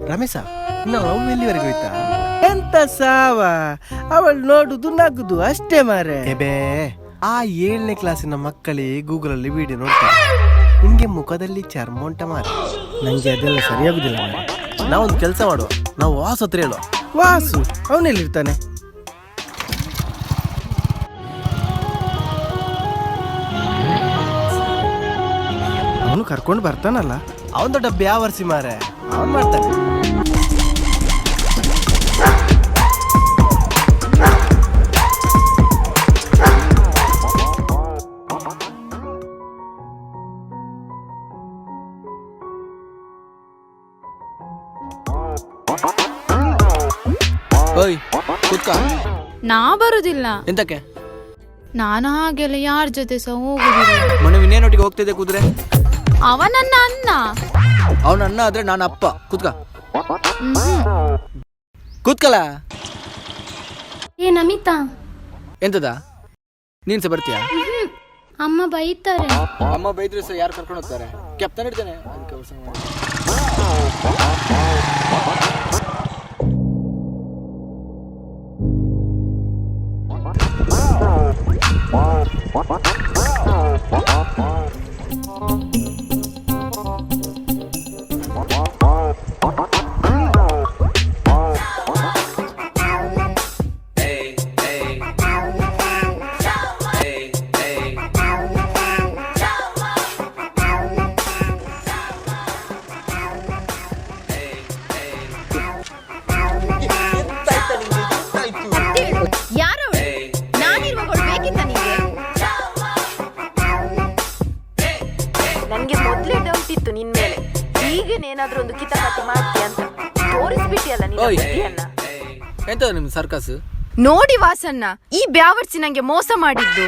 ರಮೇಶ ನಾವು ಎಲ್ಲಿವರೆಗೆ ಹೋಯ್ತಾ? ಎಂತ ಸಾವ, ಅವಳು ನೋಡುದು ನಗುದು ಅಷ್ಟೇ ಮಾರೆ. ಬೇ ಆ 7ನೇ ಕ್ಲಾಸಿನ ಮಕ್ಕಳಿಗೆ ಗೂಗಲ್ ಅಲ್ಲಿ ವಿಡಿಯೋ ನೋಡ್ತಾರೆ. ನಿಮ್ಗೆ ಮುಖದಲ್ಲಿ ಚರ್ಮ ಉಂಟ ಮಾರ. ನಂಗೆ ಅದೆಲ್ಲ ಸರಿಯಾಗುದಿಲ್ಲ ಮಾರ. ನಾವೊಂದು ಕೆಲಸ ಮಾಡುವ, ನಾವು ವಾಸು ಹತ್ರ ಹೇಳುವ. ವಾಸು ಅವನೆಲ್ಲಿರ್ತಾನೆ? ಅವನು ಕರ್ಕೊಂಡು ಬರ್ತಾನಲ್ಲ. ಅವನ ದೊಡ್ಡ ಬ್ಯಾವರ್ಸಿ ಮಾರೆ, ಅವನು ಮಾಡ್ತಾನೆ. ನಾ ಬರುದಿಲ್ಲ. ಎಂತಕ್ಕೆ? ನಾನು ಹಾಗೆಲ್ಲ ಯಾರ ಜೊತೆ ಸಹ ಹೋಗುದಿಲ್ಲ. ಮೊನ್ನೆ ವಿನಯನೊಟ್ಟಿಗೆ ಹೋಗ್ತಿದ್ದೆ ಕೂತ್ರೆ. ಅವ ನನ್ನ ಅಣ್ಣ. ಅವನ ಅಣ್ಣ ಆದ್ರೆ ನಾನು ಅಪ್ಪ. ಕೂತ್ಕ. ಕೂತ್ಕಲ. ಏ ನಮಿತಾ, ಎಂತದ? ನೀನ್ ಸಹ ಬರ್ತೀಯಾ? ಅಮ್ಮ ಬೈತಾರೆ. ಅಮ್ಮ ಬೈದ್ರೆ ಸಹ ಯಾರು ಕರ್ಕೊಂಡು ಹೋಗ್ತಾರೆ? ಕ್ಯಾಪ್ಟನ್ ಇಡ್ತೇನೆ. ಸರ್ಕಸ್ ನೋಡಿ ವಾಸನ್ನ, ಈ ಬ್ಯಾವರ್ಸಿ ನಂಗೆ ಮೋಸ ಮಾಡಿದ್ದು.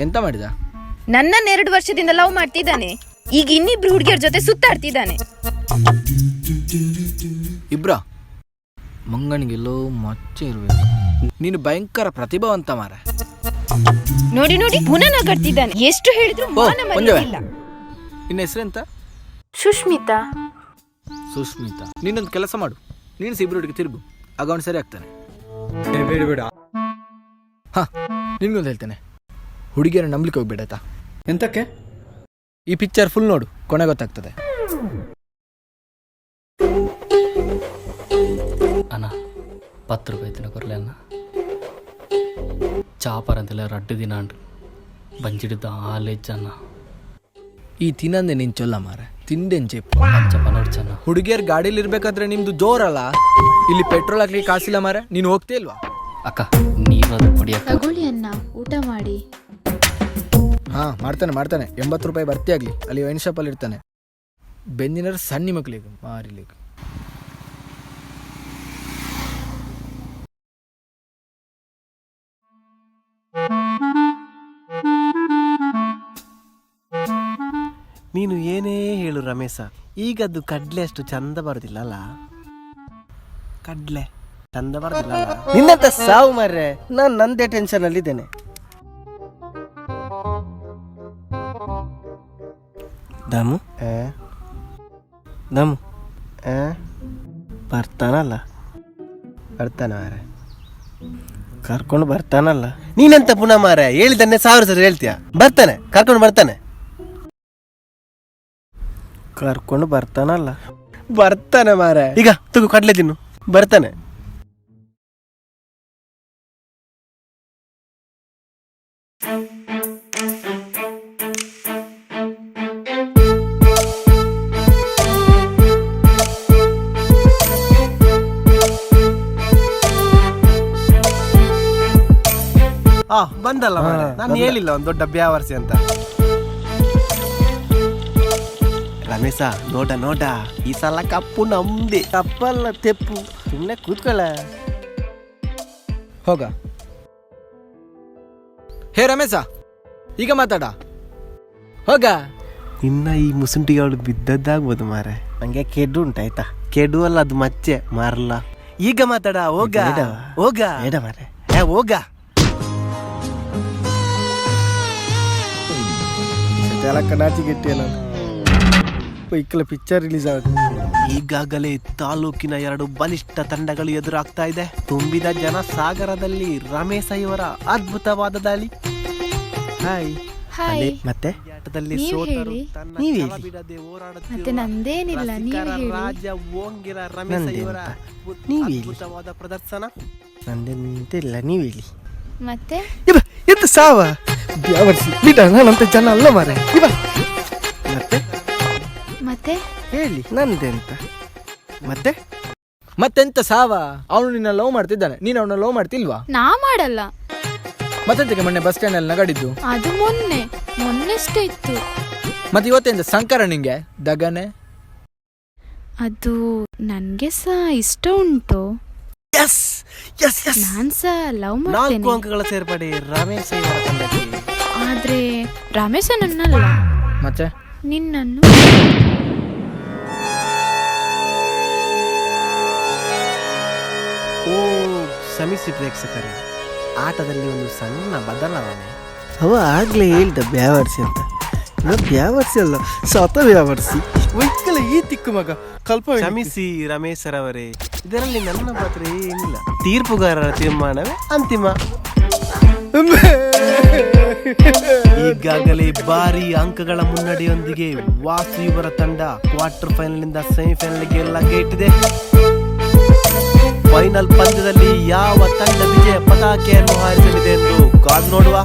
ಎಂತ ಮಾಡಿದ? ನನ್ನನ್ನ 2 ವರ್ಷದಿಂದ ಲವ್ ಮಾಡ್ತಿದ್ದಾನೆ. ಈಗ ಇನ್ನಿಬ್ರು ಹುಡುಗಿಯರ ಜೊತೆ ಸುತ್ತಾಡ್ತಿದ್ದಾನೆ. ಇಬ್ರ ಮಂಗನಿಗೆಲ್ಲೋ ಮಚ್ಚೆ ಇರ್ಬೇಕು. ನೀನು ಭಯಂಕರ ಪ್ರತಿಭಾವಂತ ಮಾರ. ನೋಡಿ ನೋಡಿ ಪುನಃ ನಗಡ್ತಿದ್ದಾನೆ. ಎಷ್ಟು ಹೇಳಿದ್ರು ಮಾನ ಮರ್ಯಾದೆ ಇಲ್ಲ. ನಿನ್ನ ಹೆಸರೆಂತ? ಸುಷ್ಮಿತಾ. ಸುಷ್ಮಿತಾ, ನೀನೊಂದು ಕೆಲಸ ಮಾಡು. ನೀನು ಇಬ್ರೊಟ್ಟಿಗೆ ತಿರುಗು, ಆಗ ಅವನು ಸರಿ ಆಗ್ತಾನೆ. ಬೇಡ ಬೇಡ. ಹಾ, ನಿನ್ಗೊಂದು ಹೇಳ್ತೇನೆ, ಹುಡುಗಿಯರ ನಂಬಲಿಕ್ಕೆ ಹೋಗ್ಬೇಡ ಆಯ್ತಾ? ಎಂತಕ್ಕೆ? ಈ ಪಿಕ್ಚರ್ ಫುಲ್ ನೋಡು, ಕೊನೆ ಗೊತ್ತಾಗ್ತದೆ. ಅಣ್ಣ 10 ರೂಪಾಯಿ ತಿನ್ನ ಕೊರಲೆ ಅಣ್ಣ. ಚಾಪರ್ ಅಂತೆಲ್ಲ 2 ದಿನ ಅಂಡು ಬಂಜಿಡಿದ ಆಲೆಜ್ಜನ್ನ. ಈ ತಿನ್ನಂದೆ ನೀನ್ ಚೊಲ್ಲ ಮಾರ, ತಿಂದೆನ್ ಚೆಪ್ಪು ನೋಡ್ಚನ್ನ. ಹುಡುಗಿಯರ್ ಗಾಡಿಲಿ ಇರ್ಬೇಕಾದ್ರೆ ನಿಮ್ದು ಜೋರಲ್ಲ. ಇಲ್ಲಿ ಪೆಟ್ರೋಲ್ ಹಾಕ್ಲಿಕ್ಕೆ ಕಾಸಿಲ್ಲ ಮಾರ. ನೀನು ಹೋಗ್ತೇ ಇಲ್ವಾ? ಅಕ್ಕ ನೀರು ಕುಡಿಯಕ್ಕ. ತಗೊಳ್ಳಿ ಅನ್ನ, ಊಟ ಮಾಡಿ. ಹಾ ಮಾಡ್ತಾನೆ. 80 ರೂಪಾಯಿ ಬರ್ತಿ ಆಗ್ಲಿ. ಅಲ್ಲಿ ವೈನ್ ಶಾಪ್ ಅಲ್ಲಿ ಇರ್ತಾನೆ. ಬೆಂದಿನರು ಸಣ್ಣ ಮಕ್ಳಿಗೆ ಮಾರಿಲಿಕ್ಕೆ. ನೀನು ಏನೇ ಹೇಳು ರಮೇಶ, ಈಗದ್ದು ಕಡ್ಲೆ ಅಷ್ಟು ಚಂದ ಬರುದಿಲ್ಲ ಅಲ್ಲ. ಕಡ್ಲೆ ಚಂದ ಬರುದಿಲ್ಲ ಅಲ್ಲ. ನಿನ್ನಂತ ಸಾವು ಮಾರ್ರೆ. ನಾನು ನಂದೇ ಟೆನ್ಷನ್ ಅಲ್ಲಿ ಇದ್ದೇನೆ. ದಮು ದಮು ಬರ್ತಾನಲ್ಲ, ಬರ್ತಾನ ಮಾರೆ, ಕರ್ಕೊಂಡು ಬರ್ತಾನಲ್ಲ. ನೀನೆಂತ ಪುನಃ ಮಾರೆ ಹೇಳಿದನ್ನೇ 1000 ಸರಿ ಹೇಳ್ತೀಯ. ಬರ್ತಾನೆ, ಕರ್ಕೊಂಡು ಬರ್ತಾನೆ. ಕರ್ಕೊಂಡು ಬರ್ತಾನಲ್ಲ, ಬರ್ತಾನೆ ಮಾರೆ. ಈಗ ತಗೋ ಕಡ್ಲೆ ತಿನ್ನು, ಬರ್ತಾನೆ. ಬಂದಲ್ಲ ಮಾರೆ, ನಾನು ಹೇಳಿಲ್ಲ ಒಂದು ದೊಡ್ಡ ಬ್ಯಾವರ್ಸಿ ಅಂತ. ರಮೇಶ ನೋಡ, ಈ ಸಲ ಕಪ್ಪು ನಮ್ದೆ. ಕಪ್ಪಲ್ಲ ತೆಪ್ಪು. ಸುಮ್ಮನೆ ಕೂತ್ಕೊಳ್ಳ. ಹೋಗ. ಹೇ ರಮೇಶ, ಈಗ ಮಾತಾಡ. ಹೋಗ. ಇನ್ನ ಈ ಮುಸುಂಟಿಗೆ ಅವಳು ಬಿದ್ದದ್ದಾಗ್ಬೋದು ಮಾರೆ. ನಂಗೆ ಕೆಡು ಉಂಟಾಯ್ತಾ? ಕೆಡು ಅಲ್ಲ, ಅದು ಮಚ್ಚೆ ಮಾರಲ್ಲ. ಈಗ ಮಾತಾಡ. ಹೋಗ ಹೋಗ. ಬೇಡ ಮಾರೆ, ಹೋಗ. ನಾಚಿಗೆಟ್ಟೆ ನಾನು. ಇಕ್ಕಲ ಪಿಕ್ಚರ್ ರಿಲೀಸ್ ಆಗುತ್ತೆ. ಈಗಾಗಲೇ ತಾಲೂಕಿನ 2 ಬಲಿಷ್ಠ ತಂಡಗಳು ಎದುರಾಗ್ತಾ ಇದೆ. ತುಂಬಿದ ಜನಸಾಗರದಲ್ಲಿ ರಮೇಶ ಇವರ ಅದ್ಭುತವಾದ ದಾಳಿ. Hi hi. ಮತ್ತೆ ಆಟದಲ್ಲಿ ನೀವ್ ಸೋತರು ಹೇಳಿ. ತನ್ನ ನೀವ್ ಹೇಳಿ. ಛಲ ಬಿಡದೆ ಹೋರಾಡುತ್ತಿರುವ ಮತ್ತೆ ನಂದೇನಿಲ್ಲ, ನೀವೇ ರಸಿಕರ ಹೇಳಿ. ರಾಜ ಓಂಗಿರ ರಮೇಶ ಇವರ ನೀವ್ ಹೇಳಿ. ಅದ್ಭುತವಾದ ಪ್ರದರ್ಶನ. ನಂದೇನಿಲ್ಲ, ನೀವು ಹೇಳಿ. ಮತ್ತೆ ಎಂತ ಸಾವ ಯಾವರ್ಸಿ ನನ್ನಂತ ಜನ ಅಲ್ಲ ಮಾರೆ. ಮತ್ತೆ ಮತ್ತೆ ಹೇಳಿ. ನಂದೆಂತ ಮತ್ತೆ ಮತ್ತೆಂತ ಸಾವ? ಅವನು ನಿನ್ನ ಲವ್ ಮಾಡ್ತಿದ್ದಾನೆ, ನೀನು ಅವನ ಲವ್ ಮಾಡ್ತಿಲ್ವಾ? ನಾ ಮಾಡಲ್ಲ. ಮತ್ತೆಂತಕ್ಕೆ ಮೊನ್ನೆ ಬಸ್ ಸ್ಟ್ಯಾಂಡ್ ಅಲ್ಲಿ ನಗಡಿದ್ದು? ಅದು ಮೊನ್ನೆಷ್ಟೇ ಇತ್ತು. ಮತ್ತೆ ಇವತ್ತೆಂತ ಸಂಕಾರ ನಿಂಗೆ ದಗನೆ? ಅದು ನನ್ಗೆ ಸಹ ಇಷ್ಟ ಉಂಟು. ಎಸ್ ಎಸ್ ಎಸ್ ನಾನ್ ಸಹ ಲವ್ 4 ಮಾಡ್ತೇನೆ. ಅಂಕಗಳ ಸೇರ್ಪಡೆ ರಮೇಶ ಇವರ ತಂಡಕ್ಕೆ. ಆದ್ರೆ ರಮೇಶ ನನ್ನಲ್ಲ, ಮತ್ತೆ ನಿನ್ನನ್ನು. ಓ ಕ್ಷಮಿಸಿ ಪ್ರೇಕ್ಷಕರೇ, ಆಟದಲ್ಲಿ ಒಂದು ಸಣ್ಣ ಬದಲಾವಣೆ. ಅವ ಆಗ್ಲೇ ಹೇಳ್ದ ಬ್ಯಾವರ್ಸಿ ಅಂತ. ಬ್ಯಾವರ್ಸಿ ಅಲ್ಲ, ಸತ ಬ್ಯಾವರ್ಸಿ. ವೈಕಲ ಈ ತಿಕ್ಕು ಮಗ ಕಲ್ಪ. ಕ್ಷಮಿಸಿ ರಮೇಶರವರೇ, ಇದರಲ್ಲಿ ನನ್ನ ಪಾತ್ರ ಏನಿಲ್ಲ. ತೀರ್ಪುಗಾರರ ತೀರ್ಮಾನವೇ ಅಂತಿಮ. ಈಗಾಗಲೇ ಭಾರಿ ಅಂಕಗಳ ಮುನ್ನಡೆಯೊಂದಿಗೆ ವಾಸು ಇವರ ತಂಡ ಕ್ವಾರ್ಟರ್ ಫೈನಲ್ ನಿಂದ ಸೆಮಿಫೈನಲ್ಗೆ ಲಗ್ಗೆ ಇಟ್ಟಿದೆ. ಫೈನಲ್ ಪಂದ್ಯದಲ್ಲಿ ಯಾವ ತಂಡ ವಿಜಯ ಪತಾಕೆಯನ್ನು ಹಾರಿಸಲಿದೆ ಎಂದು ಕಾದು ನೋಡುವ.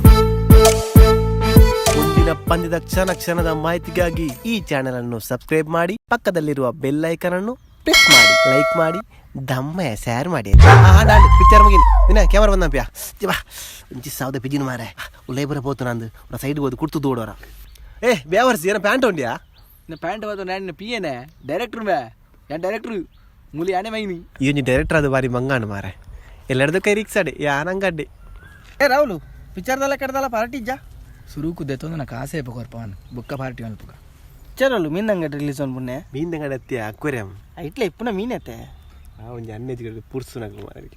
ಮುಂದಿನ ಪಂದ್ಯದ ಕ್ಷಣದ ಮಾಹಿತಿಗಾಗಿ ಈ ಚಾನೆಲ್ ಅನ್ನು ಸಬ್ಸ್ಕ್ರೈಬ್ ಮಾಡಿ, ಪಕ್ಕದಲ್ಲಿರುವ ಬೆಲ್ ಐಕನ್ ಅನ್ನು ಪ್ರೆಸ್ ಮಾಡಿ, ಲೈಕ್ ಮಾಡಿ, ದಮ್ಮೆ ಶೇರ್ ಮಾಡಿ. ಪಿಕ್ಚರ್ ಮುಗಿನಿ ವಿನಯ್ ಕ್ಯಾಮರಾ ಬಂದಪ್ಪ ಬಾ ಒಂಚಿ ಸಾವ್ದ ಪಿಜಿನ ಮಾರೆ ಉಲ್ಲೈ ಬರ ಹೋತು ನಂದು ಸೈಡ್ ಹೋದು ಕುಡ್ತು ದೂಡೋರ. ಬೇವರ್ಸಿ ಏನೋ ಪ್ಯಾಂಟ್ ಉಂಡ್ಯಾ? ಪ್ಯಾಂಟ್ ಹೋದ ನಾನು ಪಿ ಎನೆ ಡೈರೆಕ್ಟ್ರು ಬೇ ಯಾನ್ ಡೈರೆಕ್ಟ್ರು ಮುಲಿ ಆನೆ ಮೈನಿ ಈ ಡೈರೆಕ್ಟರ್ ಅದು ಬಾರಿ ಮಂಗಾಣ ಮಾರೆ ಎಲ್ಲರದು ಕೈ ರಿಕ್ಸಾಡೆ ಯಾನಂಗಡ್ಡೆ. ರಾಹುಲು ಪಿಕ್ಚರ್ದಲ್ಲ ಕೆಡ್ದಲ್ಲ ಪಾರ್ಟಿ ಇಜ್ಜ ಸುರು ಕುದ್ದೆತ್ತು ನನ್ನ ಕಾಸೆ ಪಕೋರ್ಪವನ್ ಬುಕ್ಕ ಪಾರ್ಟಿ ಅನ್ಪುಗ ಚರಲು ಮೀನಂಗಡಿ ರಿಲೀಸ್ ಒಂದು ಪುಣ್ಯ ಮೀನ್ದಂಗಡೆ ಅತ್ಯ ಅಕ್ವೇರಿಯಂ ಇಟ್ಲೆ ಇಪ್ಪುನ ಮೀನತ್ತೆ ಒಂದು 11 ಪುರ್ಸು ನಗಲು ಮಾರೆ.